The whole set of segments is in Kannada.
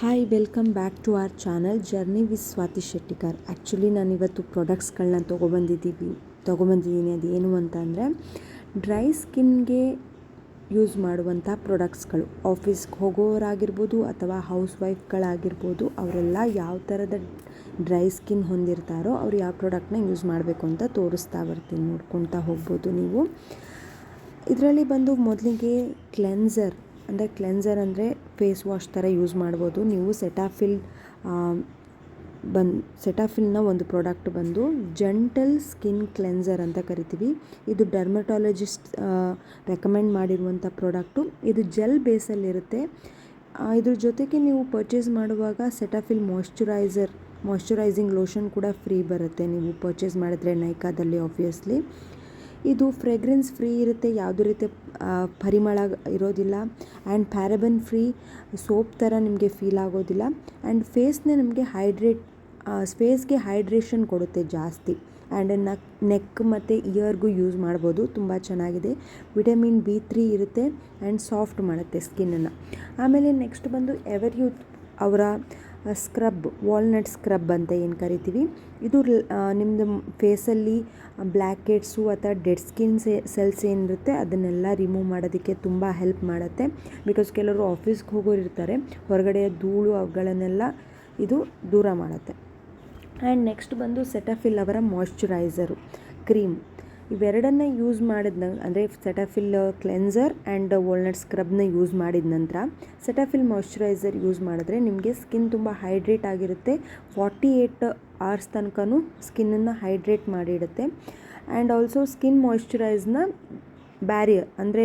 Hi welcome back to our channel journey with Swati Shettikar. Actually ನಾನಿವತ್ತು ಪ್ರಾಡಕ್ಟ್ಸ್ಗಳನ್ನ ತೊಗೊಬಂದಿದ್ದೀನಿ. ಅದೇನು ಅಂತ ಅಂದರೆ ಡ್ರೈ ಸ್ಕಿನ್ಗೆ ಯೂಸ್ ಮಾಡುವಂಥ ಪ್ರಾಡಕ್ಟ್ಸ್ಗಳು. ಆಫೀಸ್ಗೆ ಹೋಗೋರಾಗಿರ್ಬೋದು ಅಥವಾ ಹೌಸ್ ವೈಫ್ಗಳಾಗಿರ್ಬೋದು, ಅವರೆಲ್ಲ ಯಾವ ಥರದ ಡ್ರೈ ಸ್ಕಿನ್ ಹೊಂದಿರ್ತಾರೋ ಅವ್ರು ಯಾವ ಪ್ರಾಡಕ್ಟ್ನ ಯೂಸ್ ಮಾಡಬೇಕು ಅಂತ ತೋರಿಸ್ತಾ ಬರ್ತೀನಿ, ನೋಡ್ಕೊತಾ ಹೋಗ್ಬೋದು ನೀವು. ಇದರಲ್ಲಿ ಬಂದು ಮೊದಲಿಗೆ ಕ್ಲೆನ್ಸರ್ ಅಂದರೆ ಫೇಸ್ ವಾಶ್ ಥರ ಯೂಸ್ ಮಾಡ್ಬೋದು ನೀವು. ಸೆಟಾಫಿಲ್ನ ಒಂದು ಪ್ರಾಡಕ್ಟ್ ಬಂದು ಜೆಂಟಲ್ ಸ್ಕಿನ್ ಕ್ಲೆನ್ಸರ್ ಅಂತ ಕರಿತೀವಿ. ಇದು ಡರ್ಮಟಾಲಜಿಸ್ಟ್ ರೆಕಮೆಂಡ್ ಮಾಡಿರುವಂಥ ಪ್ರಾಡಕ್ಟು. ಇದು ಜೆಲ್ ಬೇಸಲ್ಲಿರುತ್ತೆ. ಇದ್ರ ಜೊತೆಗೆ ನೀವು ಪರ್ಚೇಸ್ ಮಾಡುವಾಗ ಸೆಟಾಫಿಲ್ ಮಾಯ್ಶ್ಚರೈಸಿಂಗ್ ಲೋಷನ್ ಕೂಡ ಫ್ರೀ ಬರುತ್ತೆ ನೀವು ಪರ್ಚೇಸ್ ಮಾಡಿದ್ರೆ ನೈಕಾದಲ್ಲಿ. ಆಬ್ವಿಯಸ್ಲಿ ಇದು ಫ್ರೆಗ್ರೆನ್ಸ್ ಫ್ರೀ ಇರುತ್ತೆ, ಯಾವುದೇ ರೀತಿ ಪರಿಮಳ ಇರೋದಿಲ್ಲ. ಆ್ಯಂಡ್ ಪ್ಯಾರಬನ್ ಫ್ರೀ ಸೋಪ್ ಥರ ನಿಮಗೆ ಫೀಲ್ ಆಗೋದಿಲ್ಲ. ಆ್ಯಂಡ್ ಫೇಸ್ಗೆ ಹೈಡ್ರೇಷನ್ ಕೊಡುತ್ತೆ ಜಾಸ್ತಿ. ಆ್ಯಂಡ್ ನೆಕ್ ಮತ್ತು ಇಯರ್ಗೂ ಯೂಸ್ ಮಾಡ್ಬೋದು. ತುಂಬ ಚೆನ್ನಾಗಿದೆ. ವಿಟಮಿನ್ B3 ಇರುತ್ತೆ ಆ್ಯಂಡ್ ಸಾಫ್ಟ್ ಮಾಡುತ್ತೆ ಸ್ಕಿನ್ನನ್ನು. ಆಮೇಲೆ ನೆಕ್ಸ್ಟ್ ಬಂದು ಎವರ್ ಯೂತ್ ಅವರ ಸ್ಕ್ರಬ್, ವಾಲ್ನಟ್ ಸ್ಕ್ರಬ್ ಅಂತ ಏನು ಕರಿತೀವಿ. ಇದು ನಿಮ್ಮದು ಫೇಸಲ್ಲಿ ಬ್ಲ್ಯಾಕ್ ಹೆಡ್ಸು ಅಥವಾ ಡೆಡ್ ಸ್ಕಿನ್ ಸೆಲ್ಸ್ ಏನಿರುತ್ತೆ ಅದನ್ನೆಲ್ಲ ರಿಮೂವ್ ಮಾಡೋದಕ್ಕೆ ತುಂಬ ಹೆಲ್ಪ್ ಮಾಡುತ್ತೆ. ಬಿಕಾಸ್ ಕೆಲವರು ಆಫೀಸ್ಗೆ ಹೋಗೋರು ಇರ್ತಾರೆ, ಹೊರಗಡೆಯ ಧೂಳು ಅವುಗಳನ್ನೆಲ್ಲ ಇದು ದೂರ ಮಾಡುತ್ತೆ. ಆ್ಯಂಡ್ ನೆಕ್ಸ್ಟ್ ಬಂದು ಸೆಟಾಫಿಲ್ ಅವರ ಮಾಯ್ಶ್ಚರೈಸರು ಕ್ರೀಮ್. ಇವೆರಡನ್ನ ಯೂಸ್ ಮಾಡಿದ ಅಂದರೆ ಸೆಟಾಫಿಲ್ ಕ್ಲೆನ್ಸರ್ ಆ್ಯಂಡ್ ವಾಲ್ನಟ್ ಸ್ಕ್ರಬ್ನ ಯೂಸ್ ಮಾಡಿದ ನಂತರ ಸೆಟಾಫಿಲ್ ಮಾಯ್ಶ್ಚರೈಸರ್ ಯೂಸ್ ಮಾಡಿದ್ರೆ ನಿಮಗೆ ಸ್ಕಿನ್ ತುಂಬ ಹೈಡ್ರೇಟ್ ಆಗಿರುತ್ತೆ. 48 hours ತನಕನೂ ಸ್ಕಿನ್ನನ್ನು ಹೈಡ್ರೇಟ್ ಮಾಡಿಡುತ್ತೆ. ಆ್ಯಂಡ್ ಆಲ್ಸೋ ಸ್ಕಿನ್ ಮಾಯ್ಶ್ಚರೈಸ್ನ ಬ್ಯಾರಿಯರ್ ಅಂದರೆ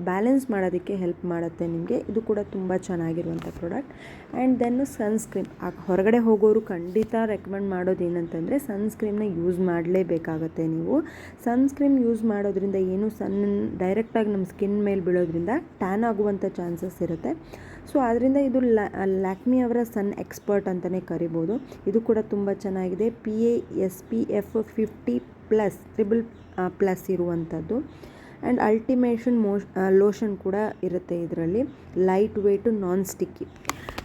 ಬ್ಯಾಲೆನ್ಸ್ ಮಾಡೋದಕ್ಕೆ ಹೆಲ್ಪ್ ಮಾಡುತ್ತೆ ನಿಮಗೆ. ಇದು ಕೂಡ ತುಂಬ ಚೆನ್ನಾಗಿರುವಂಥ ಪ್ರಾಡಕ್ಟ್. And then sunscreen. ಹೊರಗಡೆ ಹೋಗೋರು ಖಂಡಿತ ರೆಕಮೆಂಡ್ ಮಾಡೋದು ಏನಂತಂದರೆ ಸನ್ಸ್ಕ್ರೀಮ್ನ ಯೂಸ್ ಮಾಡಲೇಬೇಕಾಗತ್ತೆ ನೀವು. ಸನ್ಸ್ಕ್ರೀಮ್ ಯೂಸ್ ಮಾಡೋದ್ರಿಂದ ಏನು ಡೈರೆಕ್ಟಾಗಿ ನಮ್ಮ ಸ್ಕಿನ್ ಮೇಲೆ ಬೀಳೋದ್ರಿಂದ ಟ್ಯಾನ್ ಆಗುವಂಥ ಚಾನ್ಸಸ್ ಇರುತ್ತೆ. ಸೊ ಆದ್ದರಿಂದ ಇದು ಲ್ಯಾಕ್ಮಿ ಅವರ ಸನ್ ಎಕ್ಸ್ಪರ್ಟ್ ಅಂತಲೇ ಕರಿಬೋದು. ಇದು ಕೂಡ ತುಂಬ ಚೆನ್ನಾಗಿದೆ. SPF 50++ ಇರುವಂಥದ್ದು. ಆ್ಯಂಡ್ ಅಲ್ಟಿಮೇಷನ್ ಲೋಷನ್ ಕೂಡ ಇರುತ್ತೆ ಇದರಲ್ಲಿ, light weight, non sticky.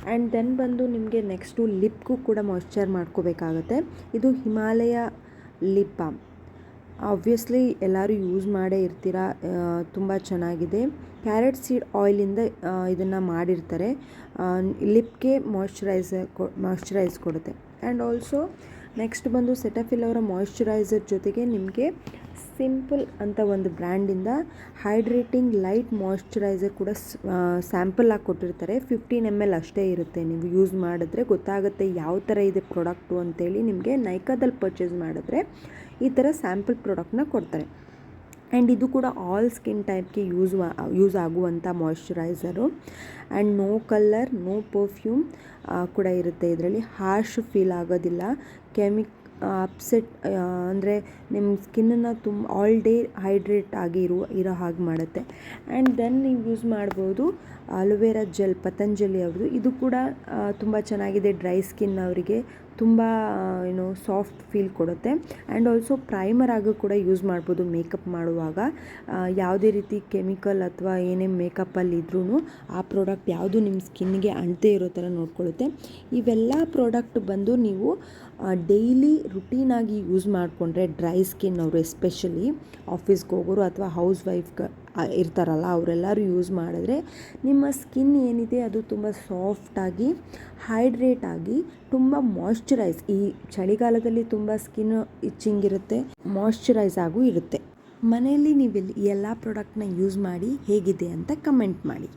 And then ಬಂದು ನಿಮಗೆ ನೆಕ್ಸ್ಟು ಲಿಪ್ಗೂ ಕೂಡ ಮಾಯ್ಶ್ಚರ್ ಮಾಡ್ಕೋಬೇಕಾಗತ್ತೆ. ಇದು ಹಿಮಾಲಯ ಲಿಪ್ ಬಾಮ್. ಆಬ್ವಿಯಸ್ಲಿ ಎಲ್ಲರೂ ಯೂಸ್ ಮಾಡೇ ಇರ್ತೀರ. ತುಂಬ ಚೆನ್ನಾಗಿದೆ. ಕ್ಯಾರೆಟ್ ಸೀಡ್ ಆಯಿಲಿಂದ ಇದನ್ನು ಮಾಡಿರ್ತಾರೆ. ಲಿಪ್ಗೆ ಮಾಯ್ಶ್ಚರೈಸ್ ಕೊಡುತ್ತೆ. ಆ್ಯಂಡ್ ಆಲ್ಸೋ ನೆಕ್ಸ್ಟ್ ಬಂದು ಸೆಟಾಫಿಲ್ ಅವರ ಮಾಯ್ಶ್ಚರೈಸರ್ ಜೊತೆಗೆ ನಿಮಗೆ ಸಿಂಪಲ್ ಅಂತ ಒಂದು ಬ್ರ್ಯಾಂಡಿಂದ ಹೈಡ್ರೇಟಿಂಗ್ ಲೈಟ್ ಮಾಯ್ಶ್ಚರೈಸರ್ ಕೂಡ ಸ್ಯಾಂಪಲ್ ಆಗಿ ಕೊಟ್ಟಿರ್ತಾರೆ. 15 ml ಅಷ್ಟೇ ಇರುತ್ತೆ. ನೀವು ಯೂಸ್ ಮಾಡಿದ್ರೆ ಗೊತ್ತಾಗುತ್ತೆ ಯಾವ ಥರ ಇದೆ ಪ್ರಾಡಕ್ಟು ಅಂತೇಳಿ. ನಿಮಗೆ ನೈಕಾದಲ್ಲಿ ಪರ್ಚೇಸ್ ಮಾಡಿದ್ರೆ ಈ ಥರ ಸ್ಯಾಂಪಲ್ ಪ್ರಾಡಕ್ಟ್ನ ಕೊಡ್ತಾರೆ. ಆ್ಯಂಡ್ ಇದು ಕೂಡ ಆಲ್ ಸ್ಕಿನ್ ಟೈಪ್ಗೆ ಯೂಸ್ ಆಗುವಂಥ moisturiser. And no colour, no perfume ಕೂಡ ಇರುತ್ತೆ ಇದರಲ್ಲಿ. ಹಾರ್ಶ್ ಫೀಲ್ ಆಗೋದಿಲ್ಲ. ಅಪ್ಸೆಟ್ ಅಂದರೆ ನಿಮ್ಮ ಸ್ಕಿನ್ನನ್ನು ಆಲ್ ಡೇ ಹೈಡ್ರೇಟ್ ಆಗಿ ಇರೋ ಹಾಗೆ ಮಾಡುತ್ತೆ. ಆ್ಯಂಡ್ ದೆನ್ ನೀವು ಯೂಸ್ ಮಾಡ್ಬೋದು ಅಲೋವೆರಾ ಜೆಲ್, ಪತಂಜಲಿ ಅವ್ರದ್ದು. ಇದು ಕೂಡ ತುಂಬ ಚೆನ್ನಾಗಿದೆ. ಡ್ರೈ ಸ್ಕಿನ್ ಅವರಿಗೆ ತುಂಬ ಸಾಫ್ಟ್ ಫೀಲ್ ಕೊಡುತ್ತೆ. ಆ್ಯಂಡ್ ಆಲ್ಸೋ ಪ್ರೈಮರ್ ಆಗಿ ಕೂಡ ಯೂಸ್ ಮಾಡ್ಬೋದು ಮೇಕಪ್ ಮಾಡುವಾಗ. ಯಾವುದೇ ರೀತಿ ಕೆಮಿಕಲ್ ಅಥವಾ ಏನೇ ಮೇಕಪ್ಪಲ್ಲಿ ಇದ್ರೂ ಆ ಪ್ರಾಡಕ್ಟ್ ಯಾವುದು ನಿಮ್ಮ ಸ್ಕಿನ್ಗೆ ಅಂಟದೇ ಇರೋ ಥರ ನೋಡ್ಕೊಳ್ಳುತ್ತೆ. ಇವೆಲ್ಲ ಪ್ರಾಡಕ್ಟ್ ಬಂದು ನೀವು ಡೈಲಿ ರುಟೀನಾಗಿ ಯೂಸ್ ಮಾಡಿಕೊಂಡ್ರೆ ಡ್ರೈ ಸ್ಕಿನ್ ಅವರು, ಎಸ್ಪೆಷಲಿ ಆಫೀಸ್ಗೆ ಹೋಗೋರು ಅಥವಾ ಹೌಸ್ ವೈಫ್ ಇರ್ತಾರಲ್ಲ ಅವರೆಲ್ಲರೂ ಯೂಸ್ ಮಾಡಿದ್ರೆ ನಿಮ್ಮ ಸ್ಕಿನ್ ಏನಿದೆ ಅದು ತುಂಬ ಸಾಫ್ಟಾಗಿ, ಹೈಡ್ರೇಟ್ ಆಗಿ, ತುಂಬ ಮಾಯ್ಶ್ಚರೈಸ್. ಈ ಚಳಿಗಾಲದಲ್ಲಿ ತುಂಬ ಸ್ಕಿನ್ ಇಚ್ಚಿಂಗ್ ಇರುತ್ತೆ, ಮಾಯ್ಶ್ಚರೈಸ್ ಆಗೂ ಇರುತ್ತೆ. ಮನೆಯಲ್ಲಿ ನೀವು ಈ ಎಲ್ಲ ಪ್ರಾಡಕ್ಟ್ನ ಯೂಸ್ ಮಾಡಿ ಹೇಗಿದೆ ಅಂತ ಕಮೆಂಟ್ ಮಾಡಿ.